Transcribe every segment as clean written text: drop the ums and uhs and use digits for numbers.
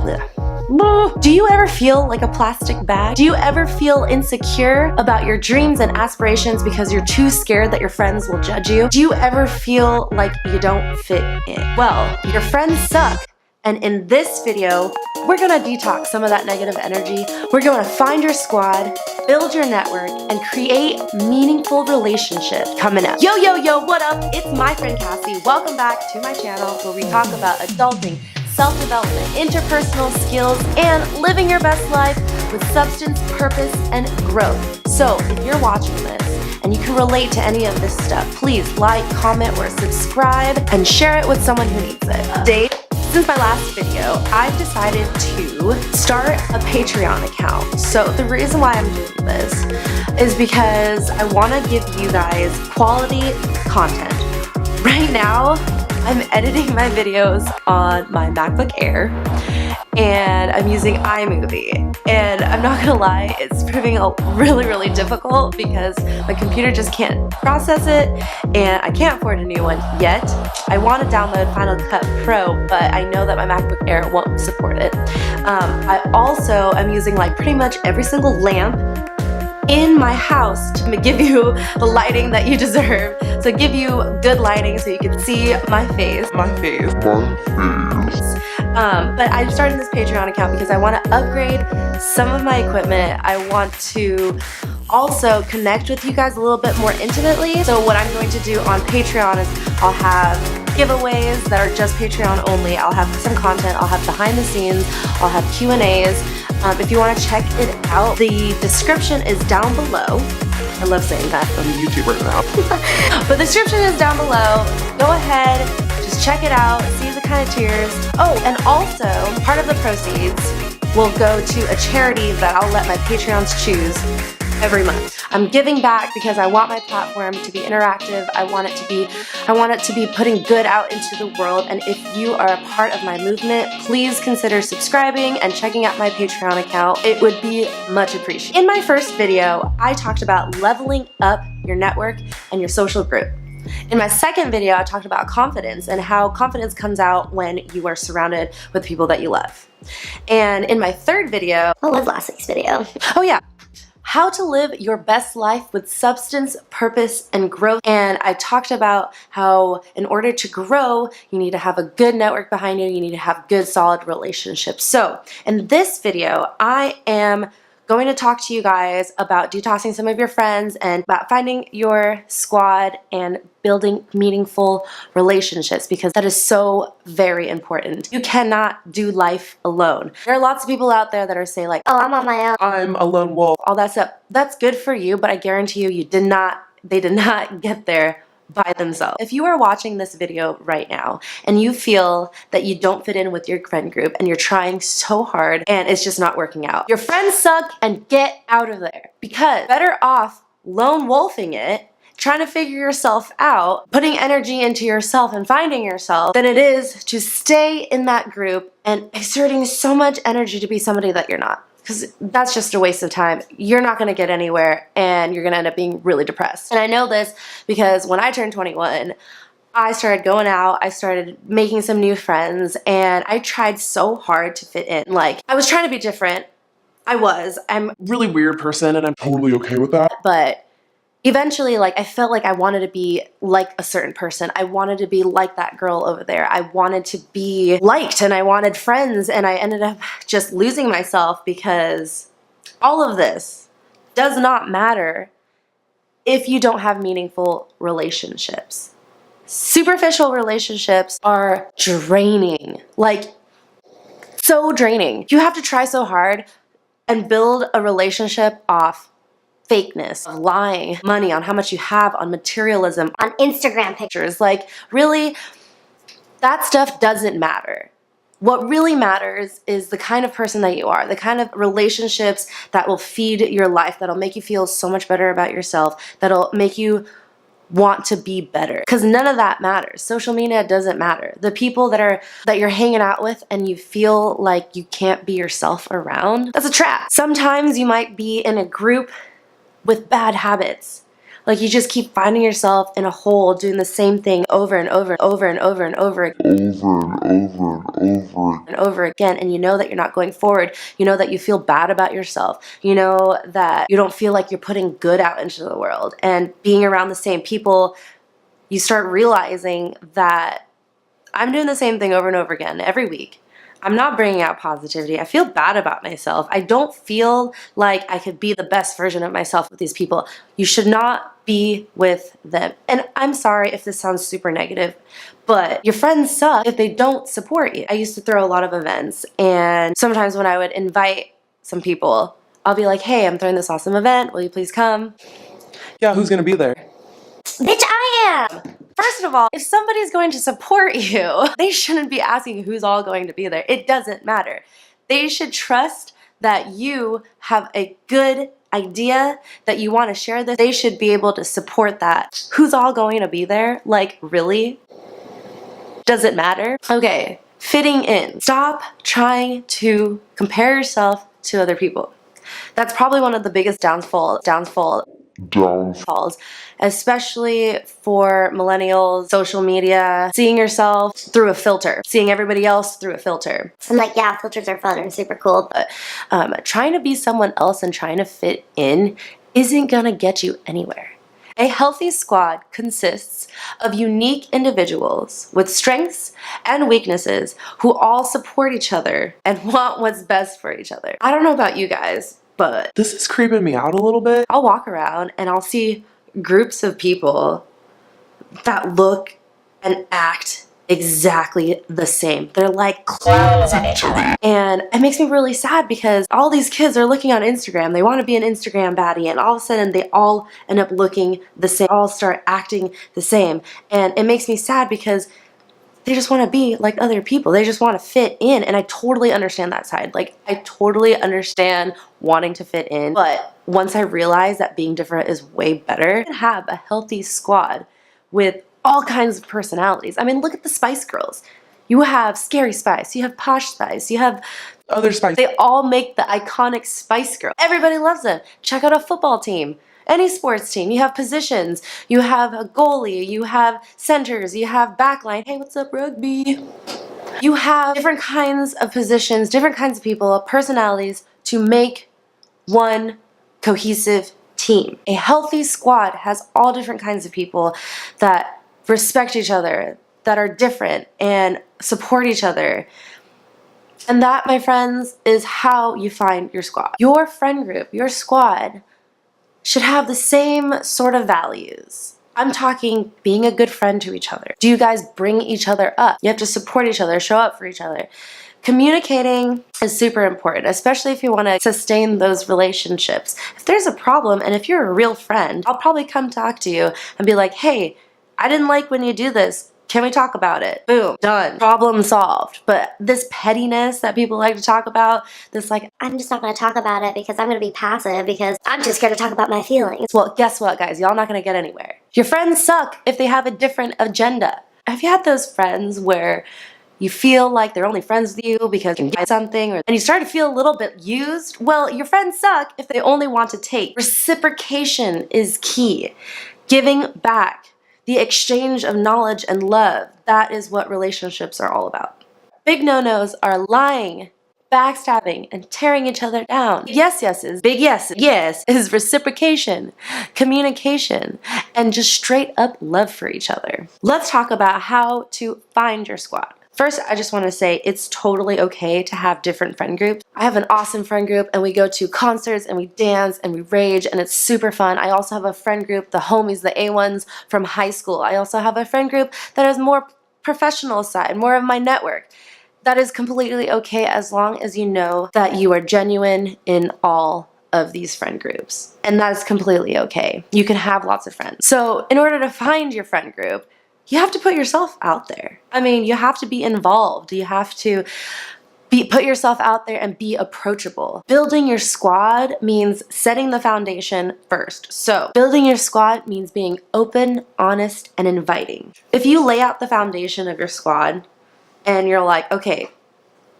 Do you ever feel like a plastic bag? Do you ever feel insecure about your dreams and aspirations because you're too scared that your friends will judge you? Do you ever feel like you don't fit in? Well, your friends suck. And in this video, we're gonna detox some of that negative energy. We're gonna find your squad, build your network, and create meaningful relationships coming up. Yo, yo, yo, what up? It's my friend Cassie. Welcome back to my channel where we talk about adulting, self-development, interpersonal skills, and living your best life with substance, purpose, and growth. So if you're watching this and you can relate to any of this stuff, please like, comment, or subscribe, and share it with someone who needs it. Since my last video, I've decided to start a Patreon account. So the reason why I'm doing this is because I want to give you guys quality content. Right now, I'm editing my videos on my MacBook Air and I'm using iMovie. And I'm not gonna lie, it's proving really difficult because my computer just can't process it and I can't afford a new one yet. I want to download Final Cut Pro, but I know that my MacBook Air won't support it. I also am using like pretty much every single lamp in my house to give you the lighting that you deserve. So give you good lighting so you can see my face. But I'm starting this Patreon account because I want to upgrade some of my equipment. I want to also connect with you guys a little bit more intimately. So what I'm going to do on Patreon is I'll have giveaways that are just Patreon only. I'll have some content. I'll have behind the scenes. I'll have Q&As. If you want to check it out, the description is down below. I love saying that. I'm a YouTuber now. But the description is down below. Go ahead, just check it out, see the kind of tiers. Oh, and also, part of the proceeds will go to a charity that I'll let my Patreons choose every month. I'm giving back because I want my platform to be interactive. I want it to be putting good out into the world. And if you are a part of my movement, please consider subscribing and checking out my Patreon account. It would be much appreciated. In my first video, I talked about leveling up your network and your social group. In my second video, I talked about confidence and how confidence comes out when you are surrounded with people that you love. And in my third video, what was last week's video? Oh yeah, how to live your best life with substance, purpose, and growth. And I talked about how in order to grow, you need to have a good network behind you. You need to have good, solid relationships. So in this video, I am going to talk to you guys about detoxing some of your friends and about finding your squad and building meaningful relationships, because that is so very important. You cannot do life alone. There are lots of people out there that are saying like, oh, I'm on my own. I'm a lone wolf. All that stuff. That's good for you, but I guarantee you, they did not get there by themselves. If you are watching this video right now and you feel that you don't fit in with your friend group and you're trying so hard and it's just not working out, your friends suck and get out of there, because better off lone wolfing it, trying to figure yourself out, putting energy into yourself and finding yourself, than it is to stay in that group and exerting so much energy to be somebody that you're not. Because that's just a waste of time. You're not going to get anywhere and you're going to end up being really depressed. And I know this because when I turned 21, I started going out, I started making some new friends, and I tried so hard to fit in. Like, I was trying to be different. I'm a really weird person and I'm totally okay with that. But eventually, like, I felt like I wanted to be like a certain person. I wanted to be like that girl over there. I wanted to be liked and I wanted friends, and I ended up just losing myself because all of this does not matter if you don't have meaningful relationships. Superficial relationships are draining, like so draining. You have to try so hard and build a relationship off fakeness, of lying, money, on how much you have, on materialism, On Instagram pictures. like, really, that stuff doesn't matter. What really matters is the kind of person that you are, the kind of relationships that will feed your life, that'll make you feel so much better about yourself, that'll make you want to be better. Because none of that matters. Social media doesn't matter. The people that you're hanging out with and you feel like you can't be yourself around, that's a trap. Sometimes you might be in a group with bad habits. Like you just keep finding yourself in a hole doing the same thing over and over and over and over and over and over again, and you know that you're not going forward. You know that you feel bad about yourself. You know that you don't feel like you're putting good out into the world. And being around the same people, you start realizing that I'm doing the same thing over and over again every week. I'm not bringing out positivity. I feel bad about myself. I don't feel like I could be the best version of myself with these people. You should not be with them. And I'm sorry if this sounds super negative, but your friends suck if they don't support you. I used to throw a lot of events, and sometimes when I would invite some people, I'll be like, hey, I'm throwing this awesome event. Will you please come? Yeah, who's gonna be there? Bitch, I am! First of all, if somebody's going to support you, they shouldn't be asking who's all going to be there. It doesn't matter. They should trust that you have a good idea, that you want to share this. They should be able to support that. Who's all going to be there? Like, really? Does it matter? Okay, fitting in. Stop trying to compare yourself to other people. That's probably one of the biggest downfalls, especially for millennials, social media, seeing yourself through a filter, seeing everybody else through a filter. I'm like, yeah, filters are fun and super cool. Trying to be someone else and trying to fit in isn't gonna get you anywhere. A healthy squad consists of unique individuals with strengths and weaknesses who all support each other and want what's best for each other. I don't know about you guys, but This is creeping me out a little bit. I'll walk around and I'll see groups of people that look and act exactly the same. They're like clones at each other. And it makes me really sad because all these kids are looking on Instagram. They want to be an Instagram baddie, and all of a sudden they all end up looking the same, all start acting the same. And it makes me sad because they just want to be like other people. They just want to fit in. And I totally understand that side. Like, I totally understand wanting to fit in. But once I realized that being different is way better, and have a healthy squad with all kinds of personalities. I mean, look at the Spice Girls. You have Scary Spice, you have Posh Spice, you have Other spice. they all make the iconic Spice Girl. Everybody loves them. Check out a football team. Any sports team. You have positions. You have a goalie. You have centers. You have backline. Hey, what's up, rugby? You have different kinds of positions, different kinds of people, personalities to make one cohesive team. A healthy squad has all different kinds of people that respect each other, that are different, and support each other. And that, my friends, is how you find your squad. Your friend group, your squad, should have the same sort of values. I'm talking being a good friend to each other. Do you guys bring each other up? You have to support each other, show up for each other. Communicating is super important, especially if you want to sustain those relationships. If there's a problem, and if you're a real friend, I'll probably come talk to you and be like, hey, I didn't like when you do this. Can we talk about it? Boom, done. Problem solved. But this pettiness that people like to talk about, this like, I'm just not going to talk about it because I'm going to be passive because I'm too scared to talk about my feelings. well, guess what, guys? Y'all not gonna get anywhere. Your friends suck if they have a different agenda. Have you had those friends where you feel like they're only friends with you because you can get something, and you start to feel a little bit used? Well, your friends suck if they only want to take. Reciprocation is key. Giving back. The exchange of knowledge and love. That is what relationships are all about. Big no-nos are lying, backstabbing, and tearing each other down. Big yes is reciprocation, communication, and just straight up love for each other. Let's talk about how to find your squad. First, I just want to say it's totally okay to have different friend groups. I have an awesome friend group, and we go to concerts and we dance and we rage, and it's super fun. I also have a friend group, the homies, the A1s from high school. I also have a friend group that is more professional side, more of my network. That is completely okay as long as you know that you are genuine in all of these friend groups. And that is completely okay. You can have lots of friends. So in order to find your friend group, you have to put yourself out there. I mean, you have to be involved. You have to put yourself out there and be approachable. Building your squad means setting the foundation first. So building your squad means being open, honest, and inviting. If you lay out the foundation of your squad and you're like, okay,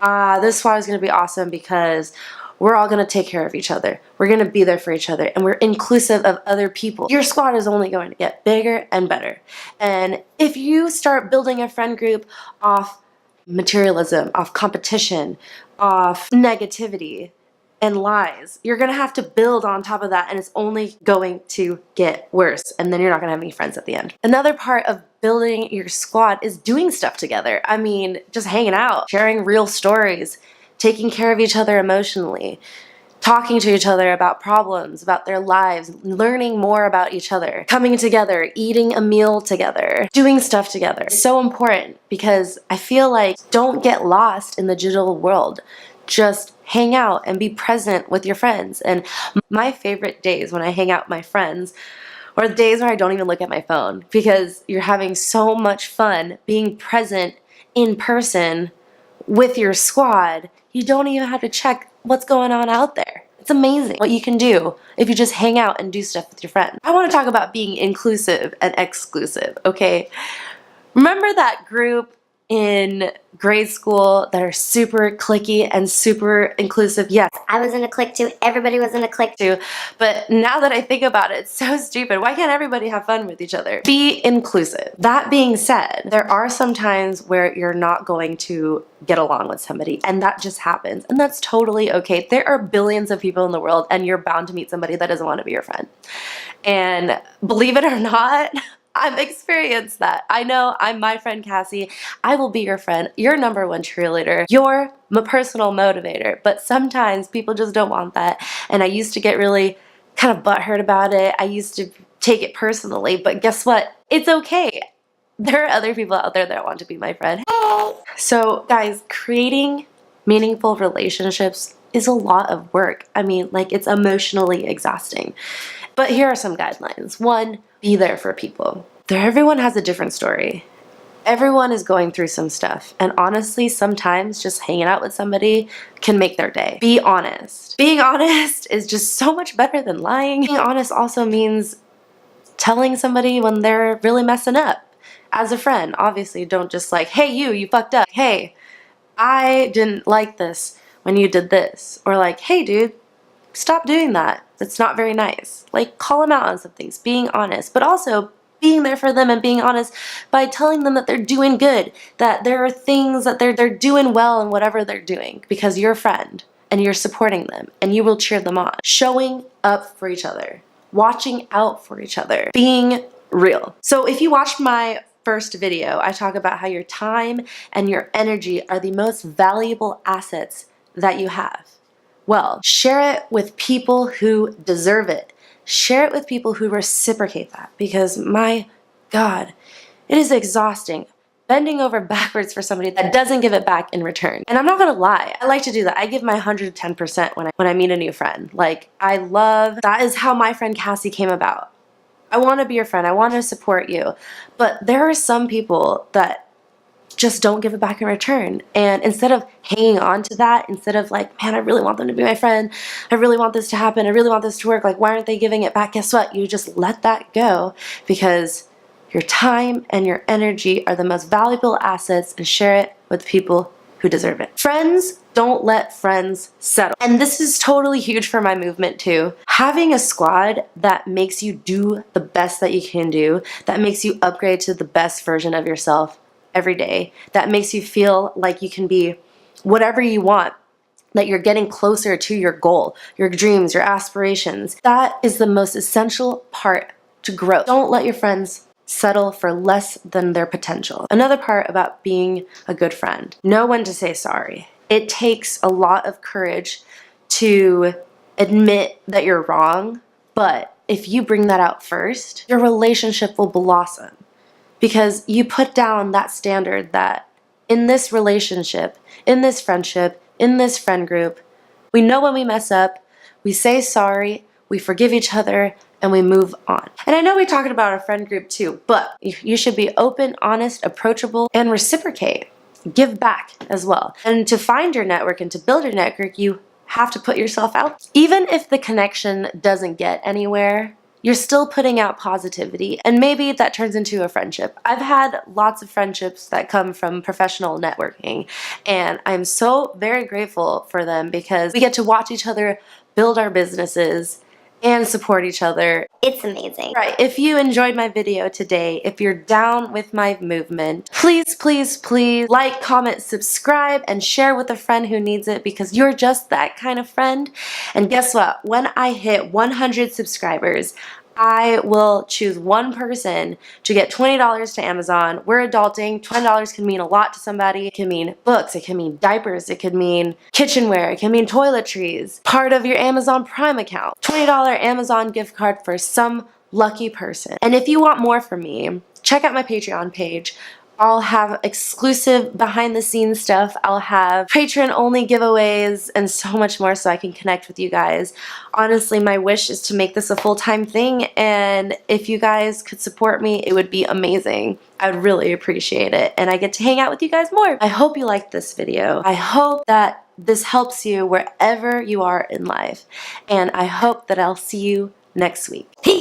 this squad is going to be awesome because we're all going to take care of each other. We're going to be there for each other, and we're inclusive of other people. Your squad is only going to get bigger and better. And if you start building a friend group off materialism, off competition, off negativity and lies, you're going to have to build on top of that, and it's only going to get worse, and then you're not going to have any friends at the end. Another part of building your squad is doing stuff together. I mean, just hanging out, sharing real stories, taking care of each other emotionally, talking to each other about problems, about their lives, learning more about each other, coming together, eating a meal together, doing stuff together. It's so important, because I feel like don't get lost in the digital world. Just hang out and be present with your friends. And my favorite days when I hang out with my friends are the days where I don't even look at my phone, because you're having so much fun being present in person with your squad. You don't even have to check what's going on out there. It's amazing what you can do if you just hang out and do stuff with your friends. I want to talk about being inclusive and exclusive, okay? Remember that group in grade school that are super cliquey and super inclusive? Yes, I was in a clique too. Everybody was in a clique too. too. But now that I think about it, it's so stupid. Why can't everybody have fun with each other? Be inclusive. That being said, there are some times where you're not going to get along with somebody, and that just happens, and that's totally okay. There are billions of people in the world, and you're bound to meet somebody that doesn't want to be your friend. And believe it or not, I've experienced that. I know, I'm my friend Cassie. I will be your friend, your number one cheerleader, your personal motivator. But sometimes people just don't want that. And I used to get really kind of butthurt about it. I used to take it personally. But guess what? It's okay. There are other people out there that want to be my friend. So guys, creating meaningful relationships is a lot of work. I mean, like, it's emotionally exhausting. But here are some guidelines. 1, be there for people. Everyone has a different story. Everyone is going through some stuff. And honestly, sometimes just hanging out with somebody can make their day. Be honest. Being honest is just so much better than lying. Being honest also means telling somebody when they're really messing up. As a friend, obviously, don't just like, hey, you fucked up. Hey, I didn't like this when you did this. Or like, hey, dude, stop doing that. That's not very nice. Like, call them out on some things, being honest, but also being there for them and being honest by telling them that they're doing good, that there are things that they're doing well in whatever they're doing, because you're a friend and you're supporting them and you will cheer them on. Showing up for each other, watching out for each other, being real. So if you watched my first video, I talk about how your time and your energy are the most valuable assets that you have. Well, share it with people who deserve it. Share it with people who reciprocate that, because my God, it is exhausting bending over backwards for somebody that doesn't give it back in return. And I'm not gonna lie, I like to do that. I give my 110% when I meet a new friend. Like, that is how my friend Cassie came about. I want to be your friend. I want to support you. But there are some people that just don't give it back in return. And instead of hanging on to that, instead of like, man, I really want them to be my friend, I really want this to happen, I really want this to work, like, why aren't they giving it back? Guess what? You just let that go, because your time and your energy are the most valuable assets, and share it with people who deserve it. Friends don't let friends settle. And this is totally huge for my movement too. Having a squad that makes you do the best that you can do, that makes you upgrade to the best version of yourself every day, that makes you feel like you can be whatever you want, that you're getting closer to your goal, your dreams, your aspirations. That is the most essential part to growth. Don't let your friends settle for less than their potential. Another part about being a good friend, know when to say sorry. It takes a lot of courage to admit that you're wrong, but if you bring that out first, your relationship will blossom. Because you put down that standard that in this relationship, in this friendship, in this friend group, we know when we mess up, we say sorry, we forgive each other, and we move on. And I know we talked about our friend group too, but you should be open, honest, approachable, and reciprocate. Give back as well. And to find your network and to build your network, you have to put yourself out. Even if the connection doesn't get anywhere, you're still putting out positivity, and maybe that turns into a friendship. I've had lots of friendships that come from professional networking, and I'm so very grateful for them because we get to watch each other build our businesses and support each other. It's amazing. Right, if you enjoyed my video today, if you're down with my movement, please, please, please like, comment, subscribe, and share with a friend who needs it because you're just that kind of friend. And guess what? When I hit 100 subscribers, I will choose one person to get $20 to Amazon. We're adulting. $20 can mean a lot to somebody. It can mean books. It can mean diapers. It could mean kitchenware. It can mean toiletries. Part of your Amazon Prime account. $20 Amazon gift card for some lucky person. And if you want more from me, check out my Patreon page. I'll have exclusive behind the scenes stuff. I'll have Patreon only giveaways and so much more so I can connect with you guys. Honestly, my wish is to make this a full-time thing, and if you guys could support me, it would be amazing. I would really appreciate it, and I get to hang out with you guys more. I hope you liked this video. I hope that this helps you wherever you are in life, and I hope that I'll see you next week. Peace!